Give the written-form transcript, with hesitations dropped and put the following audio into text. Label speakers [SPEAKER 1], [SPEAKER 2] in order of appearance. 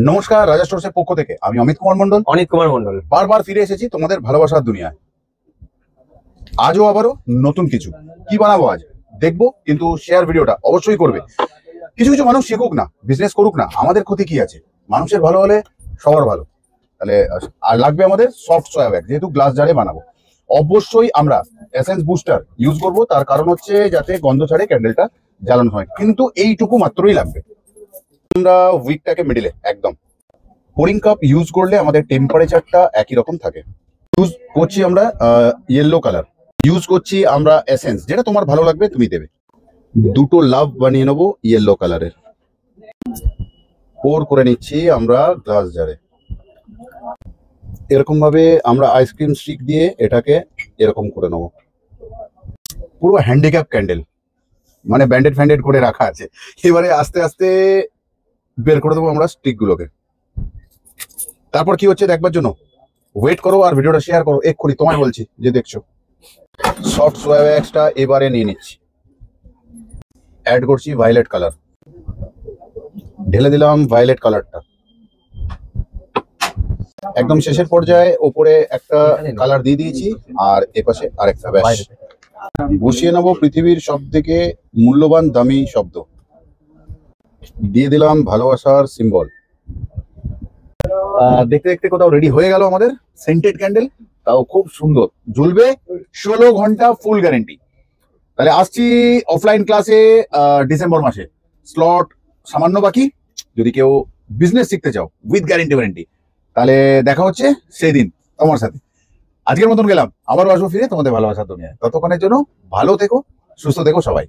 [SPEAKER 1] নমস্কার, রাজা স্টোরসের পক্ষ থেকে আমি অমিত কুমার মন্ডল বারবার ফিরে এসেছি তোমাদের ভালোবাসার দুনিয়ায়। আজও আবারও নতুন কিছু কি বানাবো আজ দেখবো, কিন্তু শেয়ার ভিডিওটা অবশ্যই করবে। কিছু কিছু মানুষ শিখুক না, বিজনেস করুক না, আমাদের ক্ষতি কি আছে? মানুষের ভালো হলে সবার ভালো। তাহলে আর লাগবে আমাদের সফট সয়া ব্যাগ, যেহেতু গ্লাস জারে বানাবো। অবশ্যই আমরা এসেন্স বুস্টার ইউজ করব, তার কারণ হচ্ছে যাতে গন্ধ ছাড়ে ক্যান্ডেলটা জ্বালানো হয়, কিন্তু এইটুকু মাত্রই লাগবে। আমরা উইকটাকে মিডিলে একদম পোরিং কাপ ইউজ করলে আমাদের টেম্পারেচারটা একই রকম থাকে। ইউজ করছি আমরা ইয়েলো কালার, ইউজ করছি আমরা এসেন্স, যেটা তোমার ভালো লাগবে তুমি দেবে। দুটো লাভ বানিয়ে নেবো ইয়েলো কালারের, পোর করে নিচ্ছি আমরা গ্লাস জারে। এরকম ভাবে আমরা আইসক্রিম স্টিক দিয়ে এটাকে এরকম করে নেবো। পুরো হ্যান্ডিক্যাপ ক্যান্ডেল, মানে ব্যান্ডেড ফ্যান্ডেড করে রাখা আছে। এবারে আস্তে আস্তে বের করে দেবো আমরা স্টিক গুলোকে। তারপর কি হচ্ছে দেখবার জন্য ওয়েট করো আর ভিডিওটা শেয়ার করো। এক্ষুনি তোমায় বলছি যে দেখছো। সফট সোয়া ওয়্যাক্সটা এবারে নিয়ে নিচ্ছি, অ্যাড করছি ভায়োলেট কালার, ঢেলে দিলাম ভায়োলেট কালারটা। একদম শেষের পর্যায়ে ওপরে একটা কালার দিয়ে দিয়েছি, আর এপাশে আরেকটা। ব্যাস বসিয়ে নেবো পৃথিবীর সব থেকে মূল্যবান দামি শব্দ, দিয়ে দিলাম ভালোবাসার সিম্বল। দেখতে দেখতে কোথাও রেডি হয়ে গেল আমাদের সেন্টেড ক্যান্ডেল, তাও খুব সুন্দর জ্বলবে। 16 ঘন্টা ফুল গ্যারেন্টি। তাহলে আসছি অফলাইন ক্লাসে ডিসেম্বর মাসে, স্লট সামান্য বাকি। যদি কেউ বিজনেস শিখতে চাও উইথ গ্যারেন্টি তাহলে দেখা হচ্ছে সেই দিন তোমার সাথে। আজকের মতন গেলাম, আবারও আসবো ফিরে তোমাদের ভালোবাসার দুনিয়ায়। ততক্ষণের জন্য ভালো থেকো, সুস্থ থেকো সবাই।